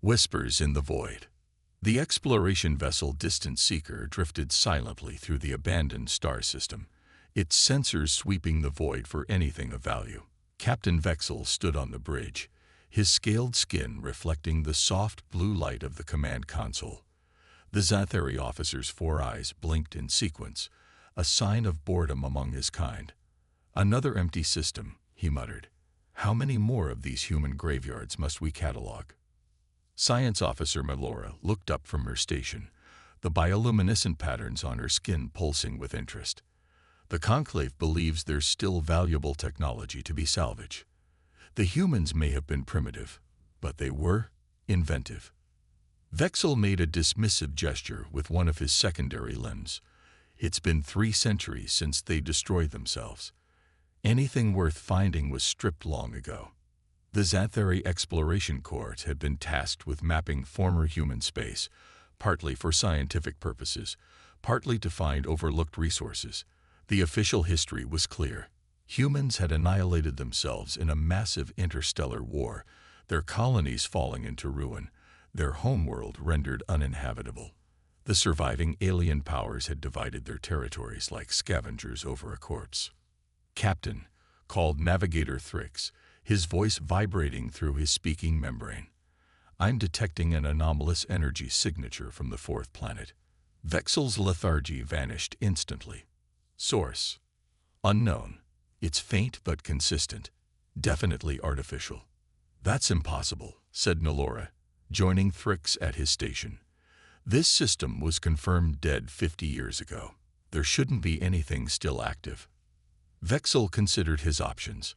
Whispers in the void. The exploration vessel Distant Seeker drifted silently through the abandoned star system, its sensors sweeping the void for anything of value. Captain Vexel stood on the bridge, his scaled skin reflecting the soft blue light of the command console. The Xanthari officer's 4 eyes blinked in sequence, a sign of boredom among his kind. "Another empty system," he muttered. "How many more of these human graveyards must we catalog?" Science Officer Melora looked up from her station, the bioluminescent patterns on her skin pulsing with interest. "The conclave believes there's still valuable technology to be salvaged. The humans may have been primitive, but they were inventive." Vexel made a dismissive gesture with one of his secondary limbs. "It's been 3 centuries since they destroyed themselves. Anything worth finding was stripped long ago." The Xanthari Exploration Corps had been tasked with mapping former human space, partly for scientific purposes, partly to find overlooked resources. The official history was clear. Humans had annihilated themselves in a massive interstellar war, their colonies falling into ruin, their homeworld rendered uninhabitable. The surviving alien powers had divided their territories like scavengers over a corpse. "Captain," called Navigator Thrix, his voice vibrating through his speaking membrane. "I'm detecting an anomalous energy signature from the 4th planet." Vexel's lethargy vanished instantly. "Source: unknown. It's faint but consistent. Definitely artificial." "That's impossible," said Melora, joining Thrix at his station. "This system was confirmed dead 50 years ago. There shouldn't be anything still active." Vexel considered his options.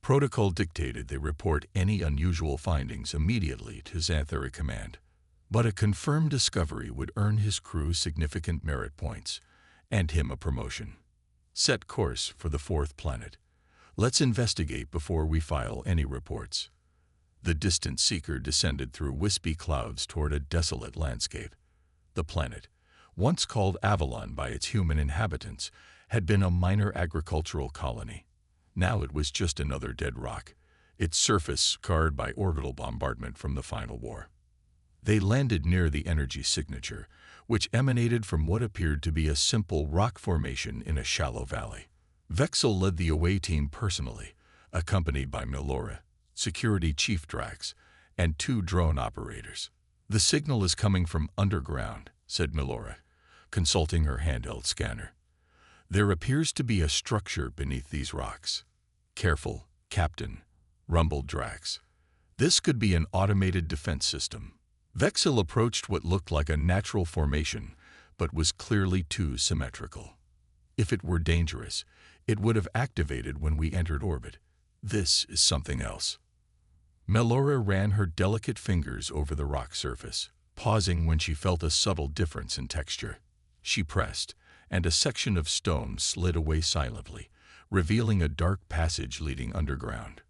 Protocol dictated they report any unusual findings immediately to Xanthari Command. But a confirmed discovery would earn his crew significant merit points, and him a promotion. "Set course for the 4th planet. Let's investigate before we file any reports." The Distant Seeker descended through wispy clouds toward a desolate landscape. The planet, once called Avalon by its human inhabitants, had been a minor agricultural colony. Now it was just another dead rock, its surface scarred by orbital bombardment from the final war. They landed near the energy signature, which emanated from what appeared to be a simple rock formation in a shallow valley. Vexel led the away team personally, accompanied by Melora, Security Chief Drax, and 2 drone operators. "The signal is coming from underground," said Melora, consulting her handheld scanner. "There appears to be a structure beneath these rocks." "Careful, Captain," rumbled Drax. "This could be an automated defense system." Vexel approached what looked like a natural formation, but was clearly too symmetrical. "If it were dangerous, it would have activated when we entered orbit. This is something else." Melora ran her delicate fingers over the rock surface, pausing when she felt a subtle difference in texture. She pressed, and a section of stone slid away silently, revealing a dark passage leading underground.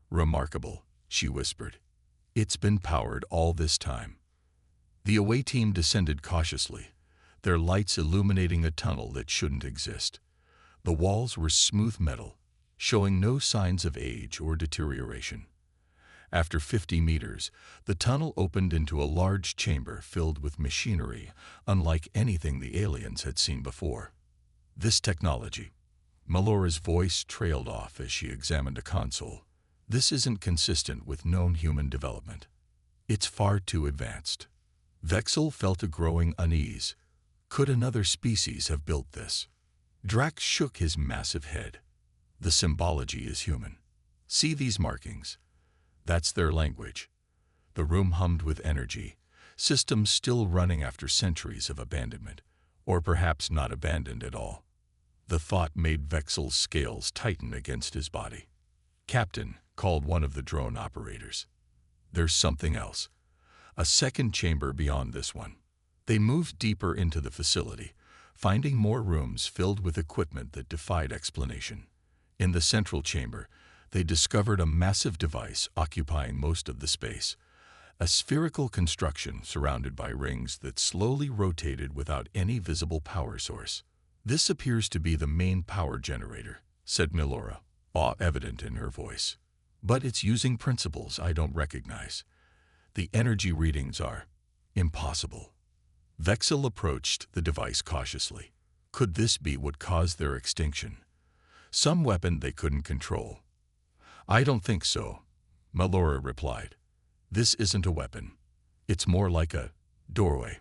"Remarkable," she whispered. "It's been powered all this time." The away team descended cautiously, their lights illuminating a tunnel that shouldn't exist. The walls were smooth metal, showing no signs of age or deterioration. After 50 meters, the tunnel opened into a large chamber filled with machinery unlike anything the aliens had seen before. "This technology," Melora's voice trailed off as she examined a console, "this isn't consistent with known human development. It's far too advanced." Vexel felt a growing unease. Could another species have built this? Drax shook his massive head. "The symbology is human. See these markings? That's their language." The room hummed with energy, systems still running after centuries of abandonment, or perhaps not abandoned at all. The thought made Vexel's scales tighten against his body. "Captain," called one of the drone operators. "There's something else. A second chamber beyond this one." They moved deeper into the facility, finding more rooms filled with equipment that defied explanation. In the central chamber, they discovered a massive device occupying most of the space, a spherical construction surrounded by rings that slowly rotated without any visible power source. "This appears to be the main power generator," said Melora, awe evident in her voice. "But it's using principles I don't recognize. The energy readings are impossible. Vexel approached the device cautiously. Could this be what caused their extinction? Some weapon they couldn't control? I don't think so, Melora replied. This isn't a weapon. It's more like a doorway.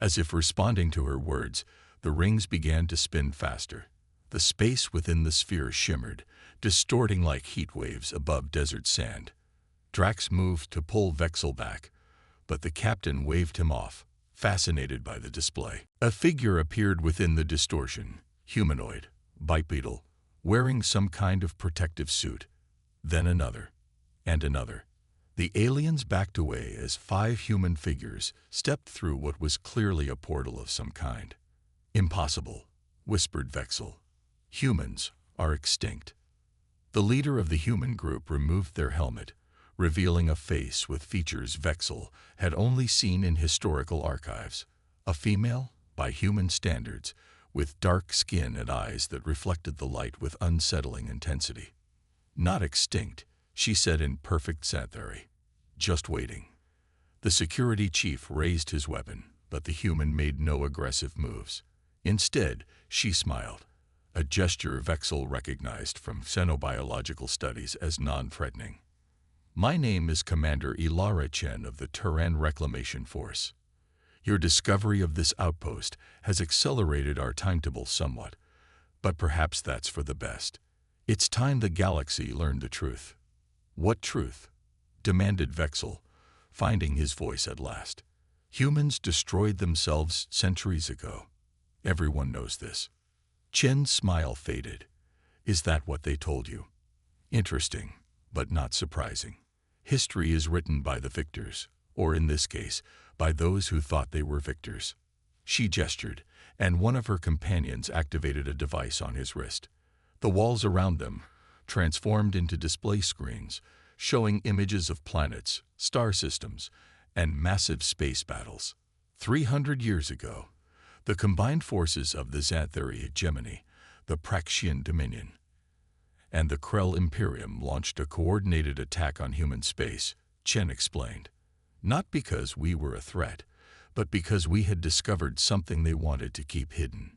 As if responding to her words, the rings began to spin faster. The space within the sphere shimmered, distorting like heat waves above desert sand. Drax moved to pull Vexel back, but the captain waved him off, fascinated by the display. A figure appeared within the distortion, humanoid, bipedal, wearing some kind of protective suit. Then another, and another. The aliens backed away as 5 human figures stepped through what was clearly a portal of some kind. Impossible, whispered Vexel. Humans are extinct. The leader of the human group removed their helmet, revealing a face with features Vexel had only seen in historical archives. A female, by human standards, with dark skin and eyes that reflected the light with unsettling intensity. Not extinct, she said in perfect satire. Just waiting. The security chief raised his weapon, but the human made no aggressive moves. Instead, she smiled, a gesture Vexel recognized from xenobiological studies as non-threatening. My name is Commander Ilara Chen of the Terran Reclamation Force. Your discovery of this outpost has accelerated our timetable somewhat, but perhaps that's for the best. It's time the galaxy learned the truth. What truth? Demanded Vexel, finding his voice at last. Humans destroyed themselves centuries ago. Everyone knows this. Chen's smile faded. Is that what they told you? Interesting, but not surprising. History is written by the victors, or in this case, by those who thought they were victors. She gestured, and one of her companions activated a device on his wrist. The walls around them transformed into display screens, showing images of planets, star systems, and massive space battles. 300 years ago, the combined forces of the Xanthari hegemony, the Praxian Dominion, and the Krell Imperium launched a coordinated attack on human space, Chen explained. Not because we were a threat, but because we had discovered something they wanted to keep hidden.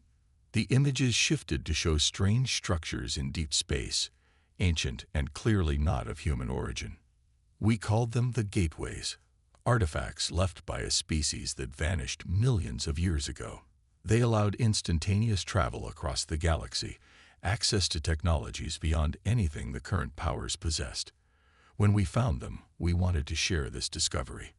The images shifted to show strange structures in deep space, ancient and clearly not of human origin. We called them the gateways, artifacts left by a species that vanished millions of years ago. They allowed instantaneous travel across the galaxy, access to technologies beyond anything the current powers possessed. When we found them, we wanted to share this discovery.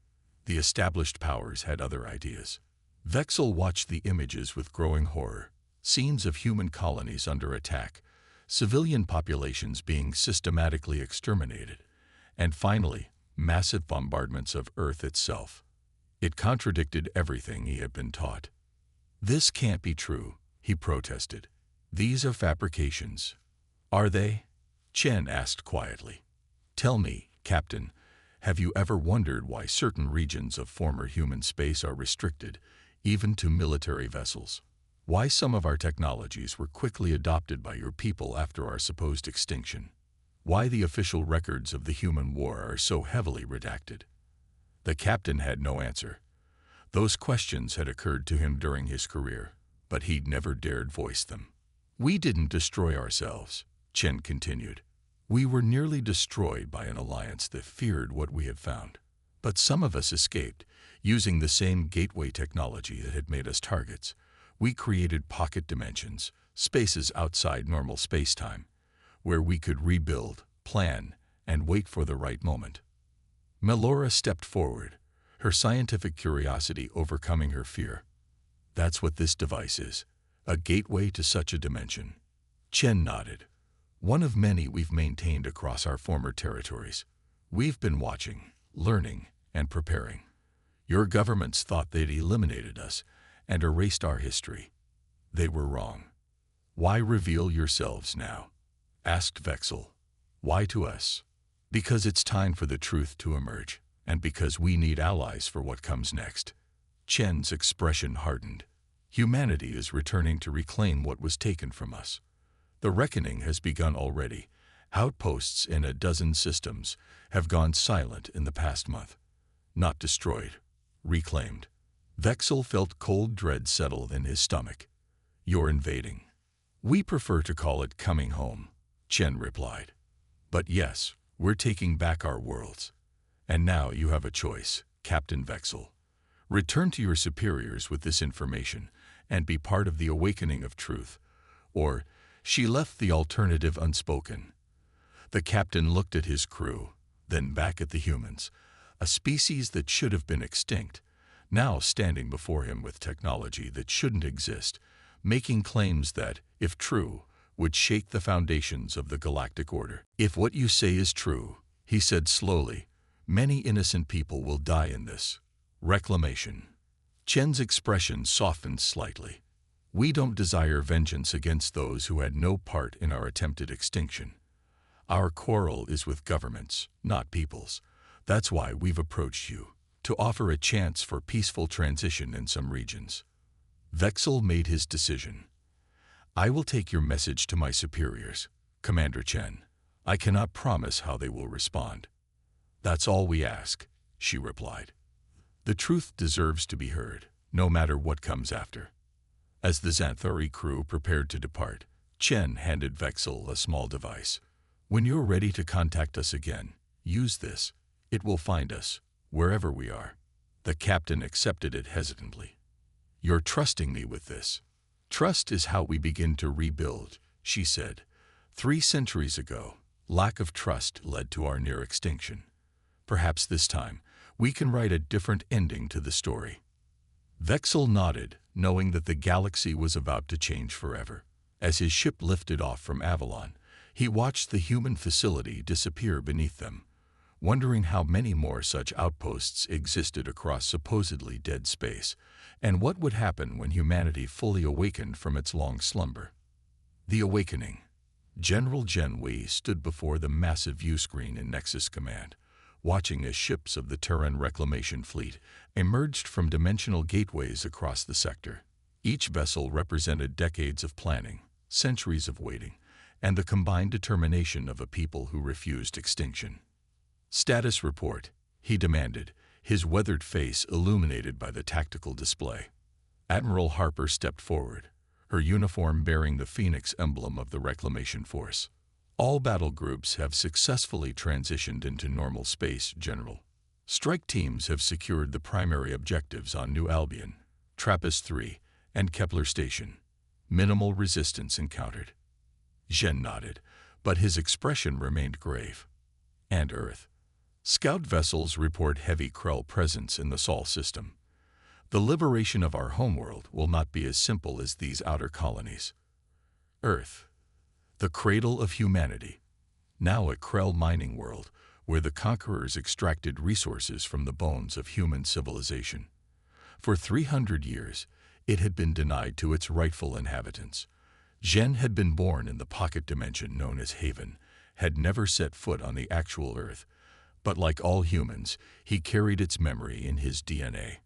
The established powers had other ideas. Vexel watched the images with growing horror, scenes of human colonies under attack, civilian populations being systematically exterminated, and finally, massive bombardments of Earth itself. It contradicted everything he had been taught. This can't be true, he protested. These are fabrications. Are they? Chen asked quietly. Tell me, Captain, have you ever wondered why certain regions of former human space are restricted, even to military vessels? Why some of our technologies were quickly adopted by your people after our supposed extinction? Why the official records of the human war are so heavily redacted? The captain had no answer. Those questions had occurred to him during his career, but he'd never dared voice them. We didn't destroy ourselves, Chen continued. We were nearly destroyed by an alliance that feared what we had found. But some of us escaped, using the same gateway technology that had made us targets. We created pocket dimensions, spaces outside normal space-time, where we could rebuild, plan, and wait for the right moment. Melora stepped forward, her scientific curiosity overcoming her fear. That's what this device is, a gateway to such a dimension. Chen nodded. One of many we've maintained across our former territories. We've been watching, learning, and preparing. Your governments thought they'd eliminated us and erased our history. They were wrong. Why reveal yourselves now? Asked Vexel. Why to us? Because it's time for the truth to emerge, and because we need allies for what comes next. Chen's expression hardened. Humanity is returning to reclaim what was taken from us. The reckoning has begun already. Outposts in a dozen systems have gone silent in the past month. not destroyed, reclaimed. Vexel felt cold dread settle in his stomach. You're invading. We prefer to call it coming home, Chen replied. But yes, we're taking back our worlds. And now you have a choice, Captain Vexel. Return to your superiors with this information and be part of the awakening of truth. Or, she left the alternative unspoken. The captain looked at his crew, then back at the humans, a species that should have been extinct, now standing before him with technology that shouldn't exist, making claims that, if true, would shake the foundations of the galactic order. If what you say is true, he said slowly, many innocent people will die in this. Reclamation. Chen's expression softened slightly. We don't desire vengeance against those who had no part in our attempted extinction. Our quarrel is with governments, not peoples. That's why we've approached you, to offer a chance for peaceful transition in some regions. Vexel made his decision. I will take your message to my superiors, Commander Chen. I cannot promise how they will respond. That's all we ask, she replied. The truth deserves to be heard, no matter what comes after. As the Xanthari crew prepared to depart, Chen handed Vexel a small device. When you're ready to contact us again, use this. It will find us, wherever we are. The captain accepted it hesitantly. You're trusting me with this. Trust is how we begin to rebuild, she said. 3 centuries ago, lack of trust led to our near extinction. Perhaps this time, we can write a different ending to the story. Vexel nodded, knowing that the galaxy was about to change forever. As his ship lifted off from Avalon, he watched the human facility disappear beneath them, wondering how many more such outposts existed across supposedly dead space, and what would happen when humanity fully awakened from its long slumber. The Awakening. General Gen Wei stood before the massive viewscreen in Nexus Command, watching as ships of the Terran Reclamation fleet emerged from dimensional gateways across the sector. Each vessel represented decades of planning, centuries of waiting, and the combined determination of a people who refused extinction. Status report, he demanded, his weathered face illuminated by the tactical display. Admiral Harper stepped forward, her uniform bearing the Phoenix emblem of the Reclamation Force. All battle groups have successfully transitioned into normal space, General. Strike teams have secured the primary objectives on New Albion, TRAPPIST-3, and Kepler Station. Minimal resistance encountered. Zhen nodded, but his expression remained grave. And Earth. Scout vessels report heavy Krell presence in the Sol system. The liberation of our homeworld will not be as simple as these outer colonies. Earth. The cradle of humanity. Now a Krell mining world, where the conquerors extracted resources from the bones of human civilization. For 300 years, it had been denied to its rightful inhabitants. Zhen had been born in the pocket dimension known as Haven, had never set foot on the actual Earth, but like all humans, he carried its memory in his DNA.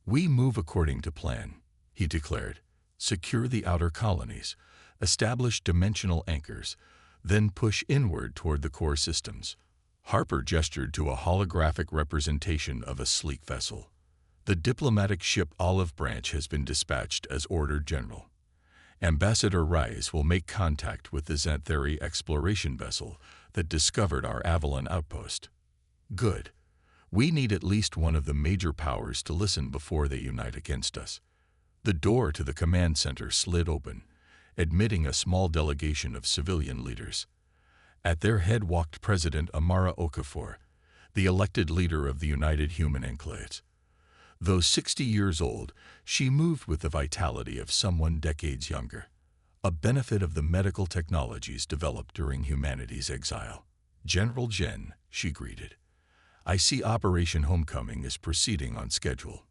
We move according to plan, he declared. Secure the outer colonies, establish dimensional anchors, then push inward toward the core systems. Harper gestured to a holographic representation of a sleek vessel. The diplomatic ship Olive Branch has been dispatched as ordered, General. Ambassador Rice will make contact with the Xanthari exploration vessel that discovered our Avalon outpost. Good. We need at least one of the major powers to listen before they unite against us. The door to the command center slid open, admitting a small delegation of civilian leaders. At their head walked President Amara Okafor, the elected leader of the United Human Enclaves. Though 60 years old, she moved with the vitality of someone decades younger, a benefit of the medical technologies developed during humanity's exile. General Zhen, she greeted. I see Operation Homecoming is proceeding on schedule.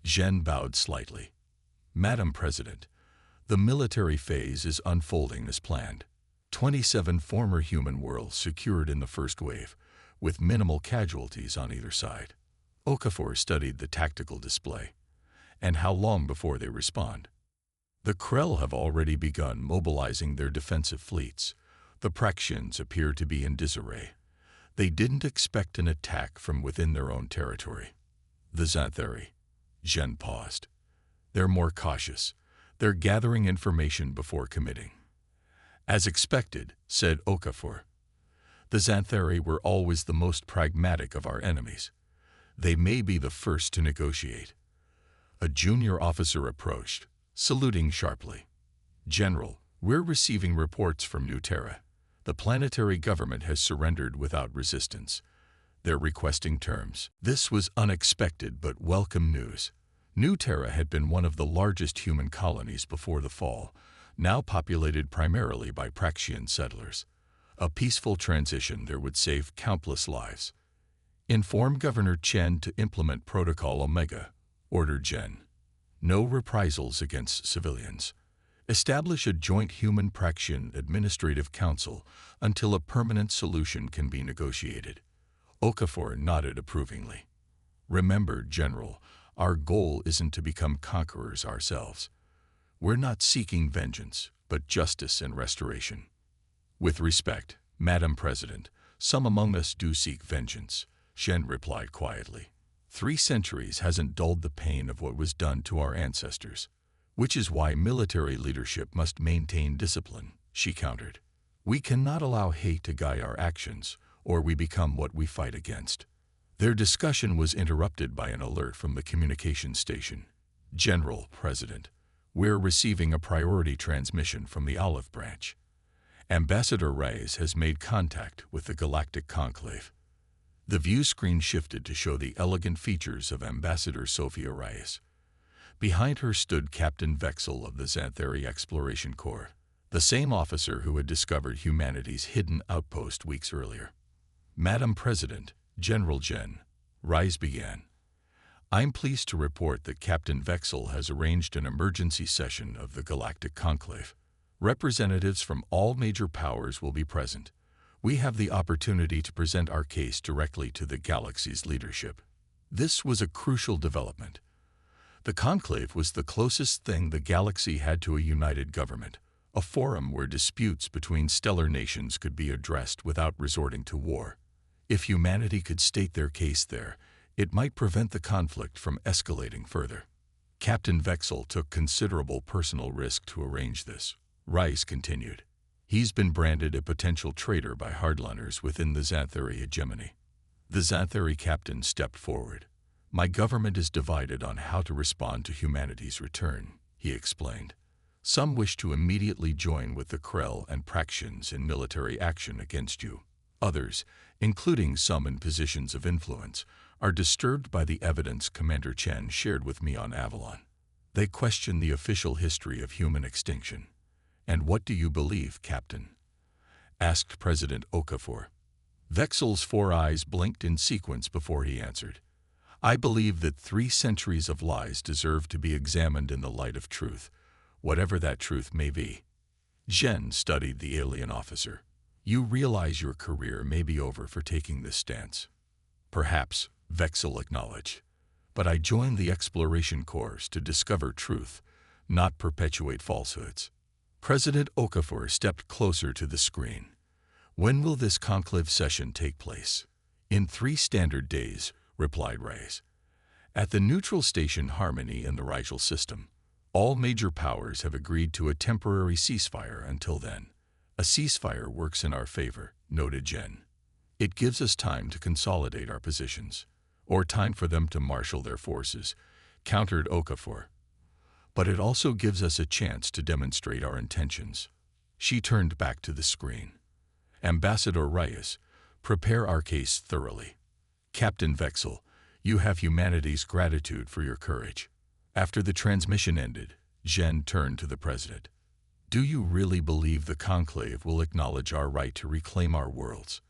Zhen bowed slightly. Madam President, the military phase is unfolding as planned. 27 former human worlds secured in the first wave, with minimal casualties on either side. Okafor studied the tactical display. And how long before they respond? The Krell have already begun mobilizing their defensive fleets. The Praxians appear to be in disarray. They didn't expect an attack from within their own territory. The Xanthari. Jen paused. They're more cautious. They're gathering information before committing. As expected, said Okafor. The Xanthari were always the most pragmatic of our enemies. They may be the first to negotiate. A junior officer approached, saluting sharply. General, we're receiving reports from New Terra. The planetary government has surrendered without resistance. They're requesting terms. This was unexpected but welcome news. New Terra had been one of the largest human colonies before the fall, now populated primarily by Praxian settlers. A peaceful transition there would save countless lives. Inform Governor Chen to implement Protocol Omega, ordered Jen. No reprisals against civilians. Establish a joint human Praxian administrative council until a permanent solution can be negotiated. Okafor nodded approvingly. Remember, General, our goal isn't to become conquerors ourselves. We're not seeking vengeance, but justice and restoration. With respect, Madam President, some among us do seek vengeance, Shen replied quietly. 3 centuries hasn't dulled the pain of what was done to our ancestors, which is why military leadership must maintain discipline, she countered. We cannot allow hate to guide our actions, or we become what we fight against. Their discussion was interrupted by an alert from the communication station. General, President, we're receiving a priority transmission from the Olive Branch. Ambassador Reyes has made contact with the Galactic conclave. The view screen shifted to show the elegant features of Ambassador Sophia Reyes. Behind her stood Captain Vexel of the Xanthari Exploration Corps, the same officer who had discovered humanity's hidden outpost weeks earlier. Madam President, General Jen, Reyes began. I'm pleased to report that Captain Vexel has arranged an emergency session of the Galactic Conclave. Representatives from all major powers will be present. We have the opportunity to present our case directly to the galaxy's leadership. This was a crucial development. The conclave was the closest thing the galaxy had to a united government, a forum where disputes between stellar nations could be addressed without resorting to war. If humanity could state their case there, it might prevent the conflict from escalating further. Captain Vexel took considerable personal risk to arrange this. Rice continued. He's been branded a potential traitor by hardliners within the Xanthari hegemony. The Xanthari captain stepped forward. My government is divided on how to respond to humanity's return, he explained. Some wish to immediately join with the Krell and Praxians in military action against you. Others, including some in positions of influence, are disturbed by the evidence Commander Chen shared with me on Avalon. They question the official history of human extinction. And what do you believe, Captain? Asked President Okafor. Vexel's 4 eyes blinked in sequence before he answered. I believe that 3 centuries of lies deserve to be examined in the light of truth, whatever that truth may be. Jen studied the alien officer. You realize your career may be over for taking this stance. Perhaps, Vexel acknowledged. But I joined the exploration corps to discover truth, not perpetuate falsehoods. President Okafor stepped closer to the screen. When will this conclave session take place? In 3 standard days, replied Reyes. At the neutral station Harmony in the Rigel system, all major powers have agreed to a temporary ceasefire until then. A ceasefire works in our favor, noted Jen. It gives us time to consolidate our positions, or time for them to marshal their forces, countered Okafor. But it also gives us a chance to demonstrate our intentions. She turned back to the screen. Ambassador Reyes, prepare our case thoroughly. Captain Vexel, you have humanity's gratitude for your courage. After the transmission ended, Jen turned to the president. Do you really believe the conclave will acknowledge our right to reclaim our worlds?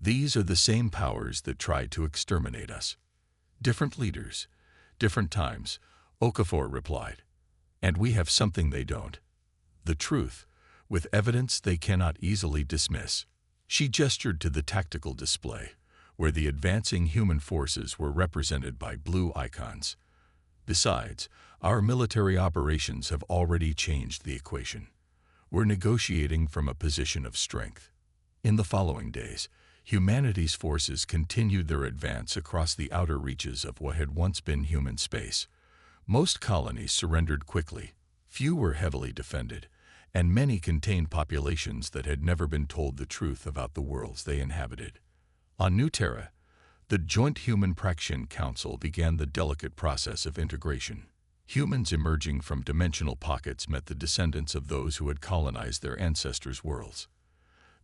These are the same powers that tried to exterminate us. Different leaders, different times, Okafor replied. And we have something they don't. The truth, with evidence they cannot easily dismiss. She gestured to the tactical display, where the advancing human forces were represented by blue icons. Besides, our military operations have already changed the equation. We're negotiating from a position of strength. In the following days, humanity's forces continued their advance across the outer reaches of what had once been human space. Most colonies surrendered quickly, few were heavily defended, and many contained populations that had never been told the truth about the worlds they inhabited. On New Terra, the Joint Human Praxian Council began the delicate process of integration. Humans emerging from dimensional pockets met the descendants of those who had colonized their ancestors' worlds.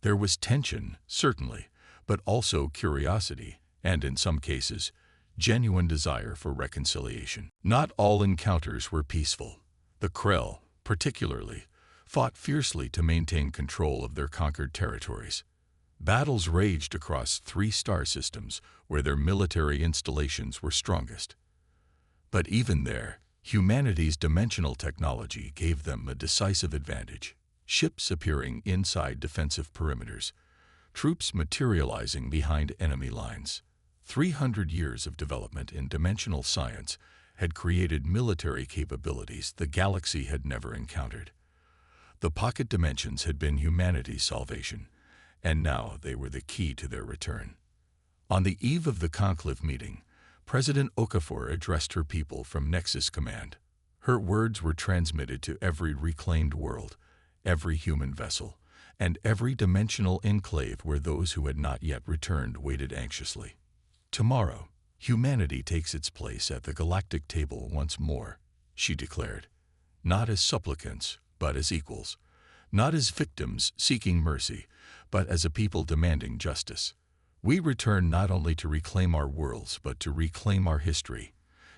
There was tension, certainly, but also curiosity, and in some cases, genuine desire for reconciliation. Not all encounters were peaceful. The Krell, particularly, fought fiercely to maintain control of their conquered territories. Battles raged across 3 star systems where their military installations were strongest. But even there, humanity's dimensional technology gave them a decisive advantage. Ships appearing inside defensive perimeters, troops materializing behind enemy lines. 300 years of development in dimensional science had created military capabilities the galaxy had never encountered. The pocket dimensions had been humanity's salvation, and now they were the key to their return. On the eve of the conclave meeting, President Okafor addressed her people from Nexus Command. Her words were transmitted to every reclaimed world, every human vessel, and every dimensional enclave where those who had not yet returned waited anxiously. Tomorrow, humanity takes its place at the galactic table once more, she declared, not as supplicants, but as equals, not as victims seeking mercy, but as a people demanding justice. We return not only to reclaim our worlds, but to reclaim our history,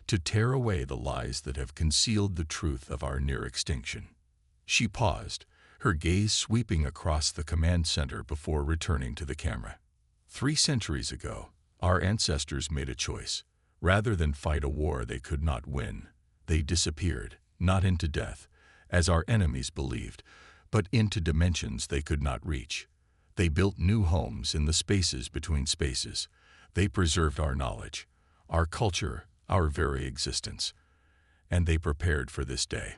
to tear away the lies that have concealed the truth of our near extinction. She paused, her gaze sweeping across the command center before returning to the camera. 3 centuries ago, our ancestors made a choice. Rather than fight a war they could not win, they disappeared, not into death, as our enemies believed, but into dimensions they could not reach. They built new homes in the spaces between spaces. They preserved our knowledge, our culture, our very existence. And they prepared for this day.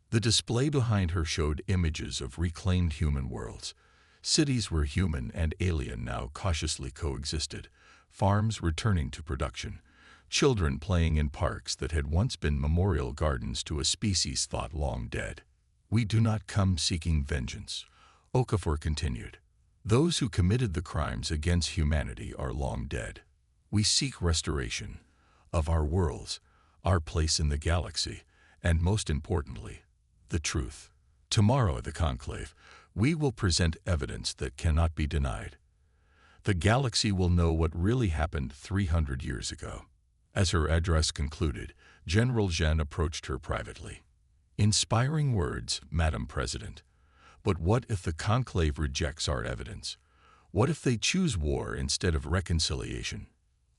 The display behind her showed images of reclaimed human worlds, cities where human and alien now cautiously coexisted, farms returning to production, children playing in parks that had once been memorial gardens to a species thought long dead. We do not come seeking vengeance, Okafor continued. Those who committed the crimes against humanity are long dead. We seek restoration of our worlds, our place in the galaxy, and most importantly, the truth. Tomorrow at the conclave, we will present evidence that cannot be denied. The galaxy will know what really happened 300 years ago. As her address concluded, General Zhen approached her privately. Inspiring words, Madam President. But what if the conclave rejects our evidence? What if they choose war instead of reconciliation?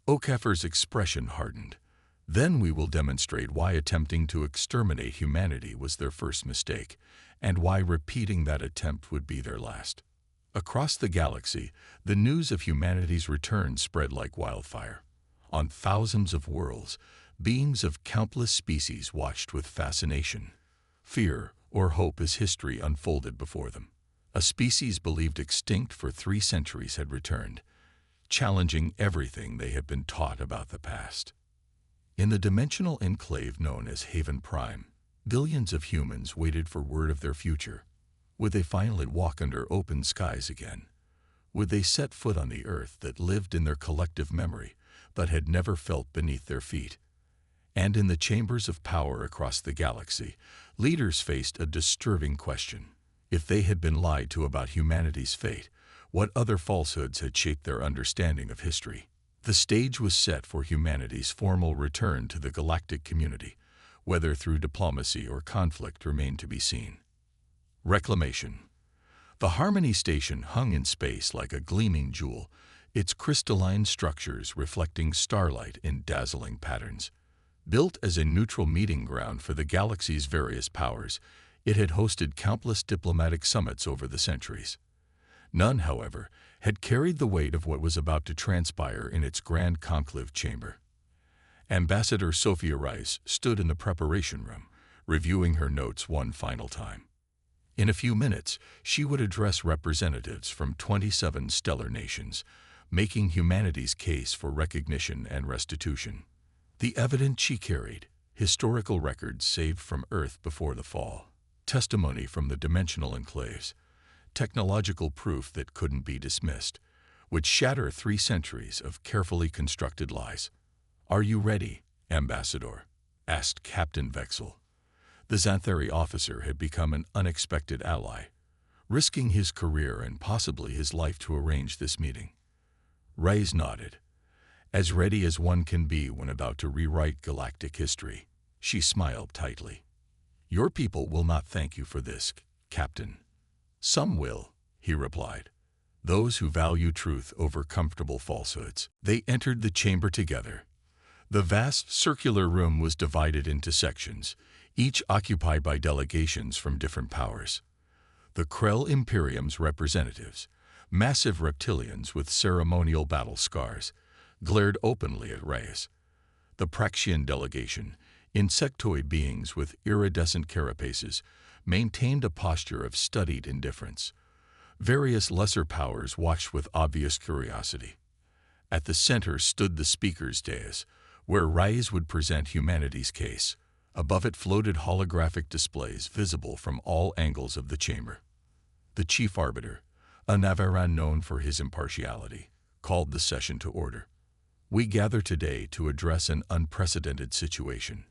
Okafor's expression hardened. Then we will demonstrate why attempting to exterminate humanity was their first mistake, and why repeating that attempt would be their last. Across the galaxy, the news of humanity's return spread like wildfire. On thousands of worlds, beings of countless species watched with fascination, fear, or hope as history unfolded before them. A species believed extinct for 3 centuries had returned, challenging everything they had been taught about the past. In the dimensional enclave known as Haven Prime, billions of humans waited for word of their future. Would they finally walk under open skies again? Would they set foot on the Earth that lived in their collective memory, but had never felt beneath their feet? And in the chambers of power across the galaxy, leaders faced a disturbing question. If they had been lied to about humanity's fate, what other falsehoods had shaped their understanding of history? The stage was set for humanity's formal return to the galactic community, whether through diplomacy or conflict remained to be seen. Reclamation. The Harmony Station hung in space like a gleaming jewel, its crystalline structures reflecting starlight in dazzling patterns. Built as a neutral meeting ground for the galaxy's various powers, it had hosted countless diplomatic summits over the centuries. None, however, had carried the weight of what was about to transpire in its grand conclave chamber. Ambassador Sophia Rice stood in the preparation room, reviewing her notes one final time. In a few minutes, she would address representatives from 27 stellar nations, making humanity's case for recognition and restitution. The evidence she carried, historical records saved from Earth before the fall, testimony from the dimensional enclaves, technological proof that couldn't be dismissed, would shatter 3 centuries of carefully constructed lies. "Are you ready, Ambassador?" asked Captain Vexel. The Xanthari officer had become an unexpected ally, risking his career and possibly his life to arrange this meeting. Reyes nodded. "As ready as one can be when about to rewrite galactic history." She smiled tightly. "Your people will not thank you for this, Captain." "Some will," he replied. "Those who value truth over comfortable falsehoods." They entered the chamber together. The vast circular room was divided into sections, each occupied by delegations from different powers. The Krell Imperium's representatives, massive reptilians with ceremonial battle scars, glared openly at Reyes. The Praxian delegation, insectoid beings with iridescent carapaces, maintained a posture of studied indifference. Various lesser powers watched with obvious curiosity. At the center stood the speaker's dais, where Reyes would present humanity's case. Above it floated holographic displays visible from all angles of the chamber. The chief arbiter, a Navaran known for his impartiality, called the session to order. "We gather today to address an unprecedented situation,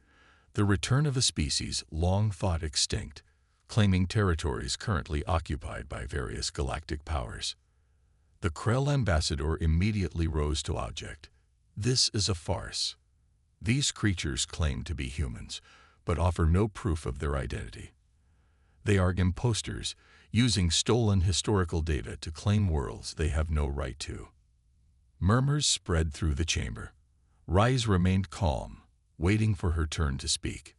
the return of a species long thought extinct, claiming territories currently occupied by various galactic powers." The Krell ambassador immediately rose to object. "This is a farce. These creatures claim to be humans, but offer no proof of their identity. They are imposters, using stolen historical data to claim worlds they have no right to." Murmurs spread through the chamber. Reyes remained calm, waiting for her turn to speak.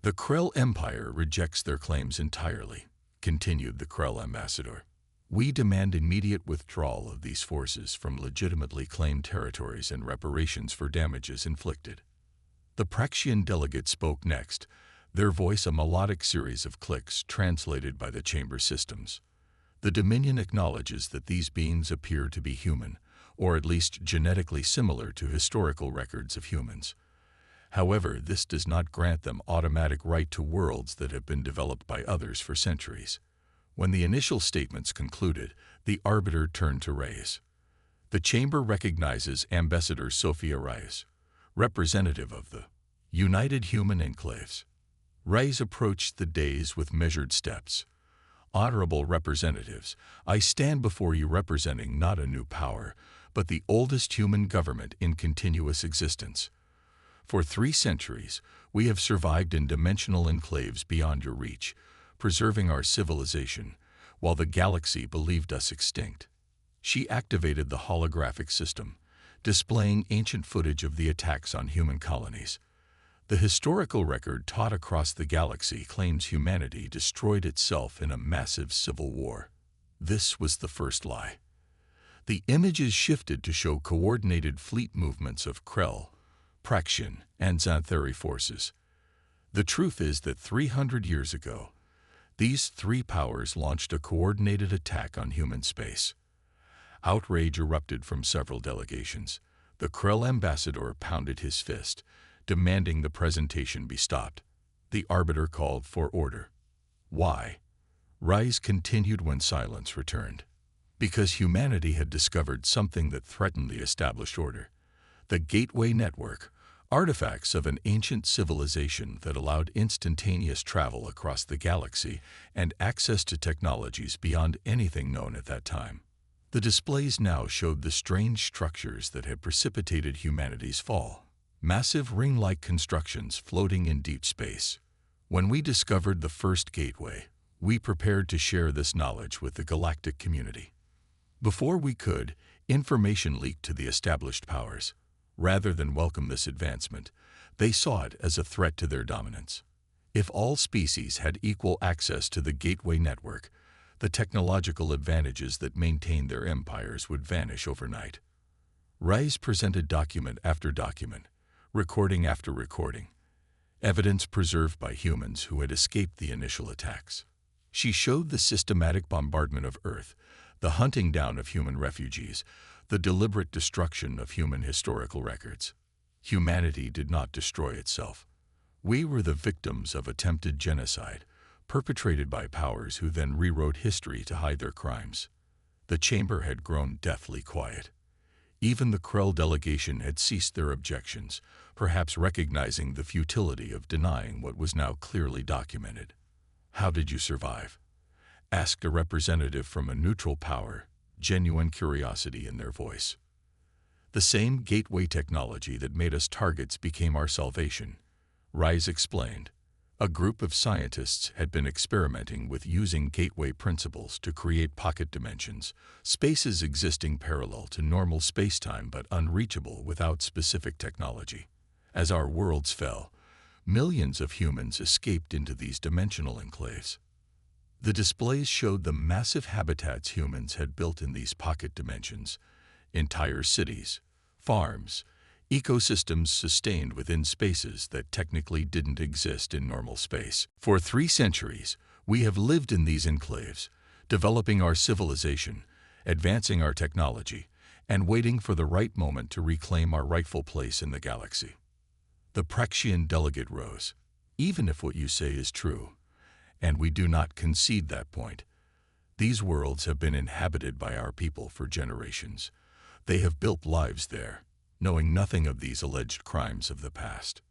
"The Krell Empire rejects their claims entirely," continued the Krell ambassador. "We demand immediate withdrawal of these forces from legitimately claimed territories and reparations for damages inflicted." The Praxian delegate spoke next, their voice a melodic series of clicks translated by the chamber systems. "The Dominion acknowledges that these beings appear to be human, or at least genetically similar to historical records of humans. However, this does not grant them automatic right to worlds that have been developed by others for centuries." When the initial statements concluded, the arbiter turned to Reyes. "The chamber recognizes Ambassador Sophia Reyes, representative of the United Human Enclaves." Reyes approached the dais with measured steps. "Honorable representatives, I stand before you representing not a new power, but the oldest human government in continuous existence. For 3 centuries, we have survived in dimensional enclaves beyond your reach, preserving our civilization, while the galaxy believed us extinct." She activated the holographic system, displaying ancient footage of the attacks on human colonies. The historical record taught across the galaxy claims humanity destroyed itself in a massive civil war. This was the first lie. The images shifted to show coordinated fleet movements of Krell, Praxian, and Xanthari forces. The truth is that 300 years ago, these 3 powers launched a coordinated attack on human space. Outrage erupted from several delegations. The Krell ambassador pounded his fist, demanding the presentation be stopped. The arbiter called for order. "Why?" Reyes continued when silence returned. "Because humanity had discovered something that threatened the established order. The Gateway Network, artifacts of an ancient civilization that allowed instantaneous travel across the galaxy and access to technologies beyond anything known at that time. The displays now showed the strange structures that had precipitated humanity's fall. Massive ring-like constructions floating in deep space. When we discovered the first gateway, we prepared to share this knowledge with the galactic community. Before we could, information leaked to the established powers. Rather than welcome this advancement, they saw it as a threat to their dominance. If all species had equal access to the Gateway Network, the technological advantages that maintained their empires would vanish overnight." Reyes presented document after document, recording after recording, evidence preserved by humans who had escaped the initial attacks. She showed the systematic bombardment of Earth, the hunting down of human refugees, the deliberate destruction of human historical records. Humanity did not destroy itself. We were the victims of attempted genocide, perpetrated by powers who then rewrote history to hide their crimes. The chamber had grown deathly quiet. Even the Krell delegation had ceased their objections, perhaps recognizing the futility of denying what was now clearly documented. "How did you survive?" asked a representative from a neutral power, genuine curiosity in their voice. "The same gateway technology that made us targets became our salvation," Rise explained. A group of scientists had been experimenting with using gateway principles to create pocket dimensions, spaces existing parallel to normal spacetime but unreachable without specific technology. As our worlds fell, millions of humans escaped into these dimensional enclaves. The displays showed the massive habitats humans had built in these pocket dimensions: entire cities, farms, ecosystems sustained within spaces that technically didn't exist in normal space. For 3 centuries, we have lived in these enclaves, developing our civilization, advancing our technology, and waiting for the right moment to reclaim our rightful place in the galaxy. The Praxian delegate rose. "Even if what you say is true, and we do not concede that point, these worlds have been inhabited by our people for generations. They have built lives there, knowing nothing of these alleged crimes of the past."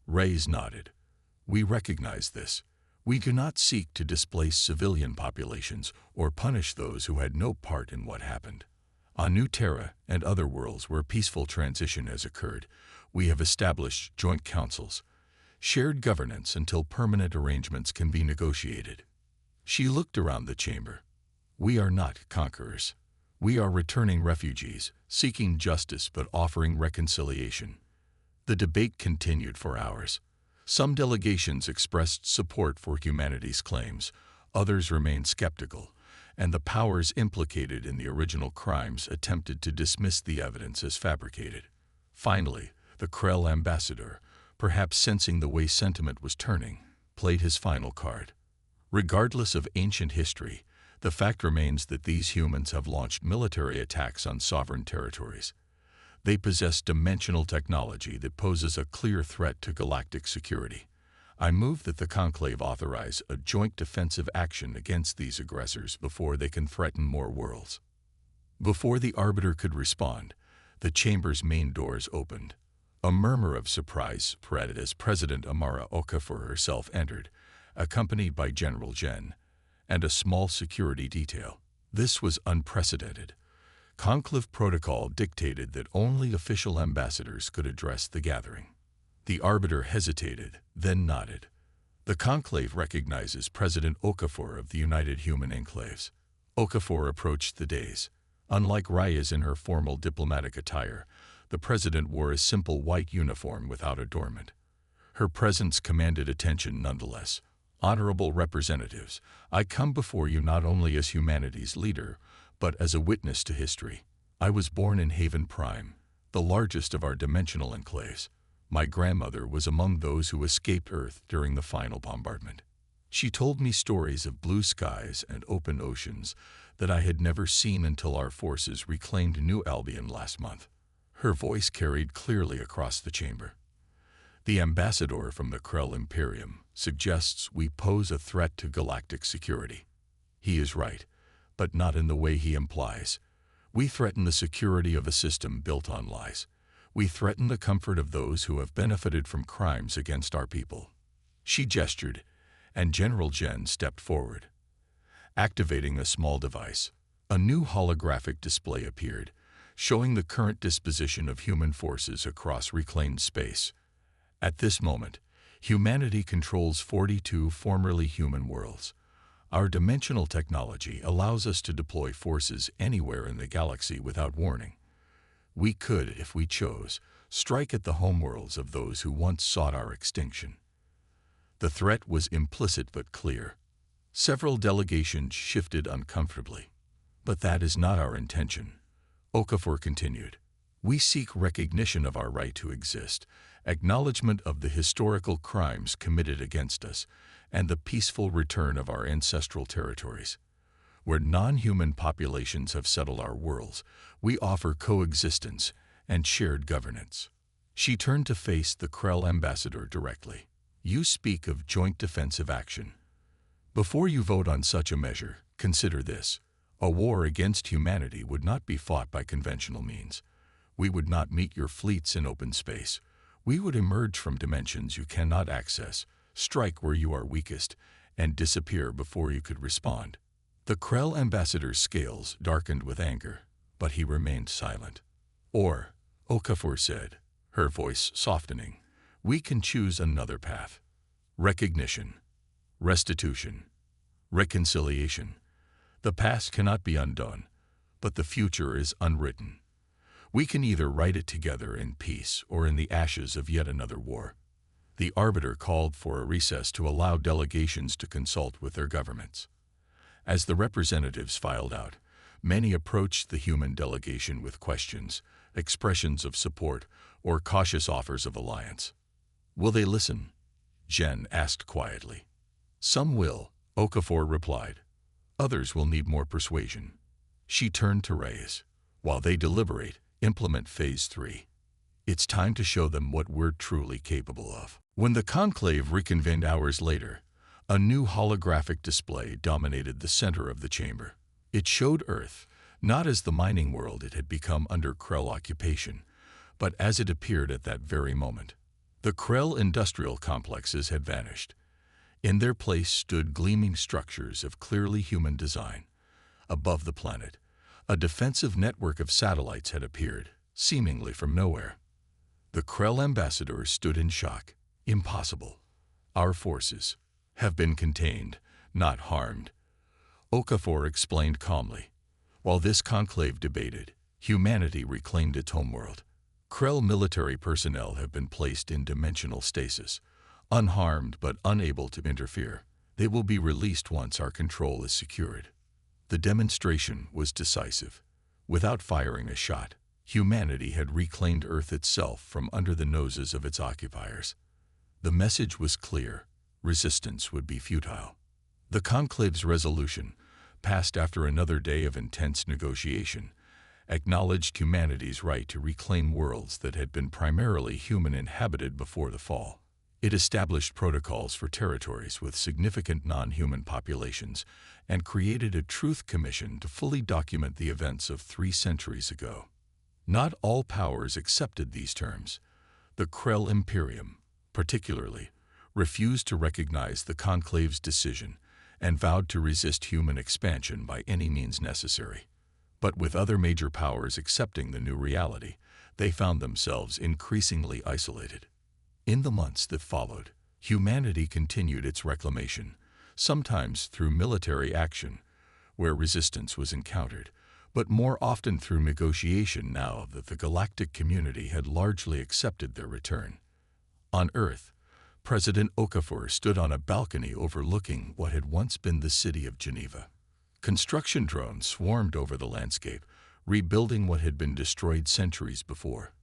Reyes nodded. "We recognize this. We do not seek to displace civilian populations or punish those who had no part in what happened. On New Terra and other worlds where peaceful transition has occurred, we have established joint councils, shared governance until permanent arrangements can be negotiated." She looked around the chamber. "We are not conquerors. We are returning refugees, seeking justice but offering reconciliation." The debate continued for hours. Some delegations expressed support for humanity's claims, others remained skeptical, and the powers implicated in the original crimes attempted to dismiss the evidence as fabricated. Finally, the Krell ambassador, perhaps sensing the way sentiment was turning, played his final card. "Regardless of ancient history, the fact remains that these humans have launched military attacks on sovereign territories. They possess dimensional technology that poses a clear threat to galactic security. I move that the conclave authorize a joint defensive action against these aggressors before they can threaten more worlds." Before the Arbiter could respond, the chamber's main doors opened. A murmur of surprise spread as President Amara Okafor herself entered, accompanied by General Jen and a small security detail. This was unprecedented. Conclave protocol dictated that only official ambassadors could address the gathering. The Arbiter hesitated, then nodded. "The Conclave recognizes President Okafor of the United Human Enclaves." Okafor approached the dais. Unlike Reyes in her formal diplomatic attire, the President wore a simple white uniform without adornment. Her presence commanded attention nonetheless. "Honorable representatives, I come before you not only as humanity's leader, but as a witness to history. I was born in Haven Prime, the largest of our dimensional enclaves. My grandmother was among those who escaped Earth during the final bombardment. She told me stories of blue skies and open oceans that I had never seen until our forces reclaimed New Albion last month." Her voice carried clearly across the chamber. "The ambassador from the Krell Imperium suggests we pose a threat to galactic security. He is right, but not in the way he implies. We threaten the security of a system built on lies. We threaten the comfort of those who have benefited from crimes against our people." She gestured, and General Jen stepped forward. Activating a small device, a new holographic display appeared, showing the current disposition of human forces across reclaimed space. At this moment, humanity controls 42 formerly human worlds. Our dimensional technology allows us to deploy forces anywhere in the galaxy without warning. We could, if we chose, strike at the homeworlds of those who once sought our extinction. The threat was implicit but clear. Several delegations shifted uncomfortably. "But that is not our intention," Okafor continued. "We seek recognition of our right to exist, acknowledgement of the historical crimes committed against us, and the peaceful return of our ancestral territories. Where non-human populations have settled our worlds, we offer coexistence and shared governance. She turned to face the Krell ambassador directly. You speak of joint defensive action. Before you vote on such a measure, consider this. A war against humanity would not be fought by conventional means. We would not meet your fleets in open space. We would emerge from dimensions you cannot access, strike where you are weakest, and disappear before you could respond. The Krell ambassador's scales darkened with anger, but he remained silent. Or, Okafor said, her voice softening, we can choose another path. Recognition, restitution, reconciliation. The past cannot be undone, but the future is unwritten. We can either write it together in peace or in the ashes of yet another war. The arbiter called for a recess to allow delegations to consult with their governments. As the representatives filed out, many approached the human delegation with questions, expressions of support, or cautious offers of alliance. Will they listen? Jen asked quietly. Some will, Okafor replied. Others will need more persuasion. She turned to Reyes. While they deliberate, implement Phase 3. It's time to show them what we're truly capable of. When the conclave reconvened hours later, a new holographic display dominated the center of the chamber. It showed Earth, not as the mining world it had become under Krell occupation, but as it appeared at that very moment. The Krell industrial complexes had vanished. In their place stood gleaming structures of clearly human design. Above the planet, a defensive network of satellites had appeared, seemingly from nowhere. The Krell ambassador stood in shock. Impossible. Our forces have been contained, not harmed. Okafor explained calmly. While this conclave debated, humanity reclaimed its homeworld. Krell military personnel have been placed in dimensional stasis, unharmed but unable to interfere. They will be released once our control is secured. The demonstration was decisive. Without firing a shot, humanity had reclaimed Earth itself from under the noses of its occupiers. The message was clear. Resistance would be futile. The conclave's resolution, passed after another day of intense negotiation, acknowledged humanity's right to reclaim worlds that had been primarily human-inhabited before the fall. It established protocols for territories with significant non-human populations and created a truth commission to fully document the events of 3 centuries ago. Not all powers accepted these terms. The Krell Imperium, particularly, refused to recognize the conclave's decision and vowed to resist human expansion by any means necessary. But with other major powers accepting the new reality, they found themselves increasingly isolated. In the months that followed, humanity continued its reclamation, sometimes through military action, where resistance was encountered, but more often through negotiation now that the galactic community had largely accepted their return. On Earth, President Okafor stood on a balcony overlooking what had once been the city of Geneva. Construction drones swarmed over the landscape, rebuilding what had been destroyed centuries before.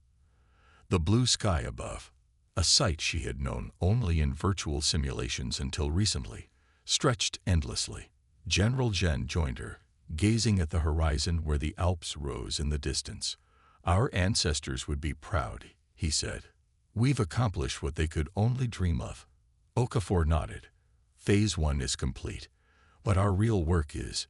The blue sky above, a sight she had known only in virtual simulations until recently, stretched endlessly. General Jen joined her, gazing at the horizon where the Alps rose in the distance. Our ancestors would be proud, he said. We've accomplished what they could only dream of. Okafor nodded. Phase 1 is complete, but our real work is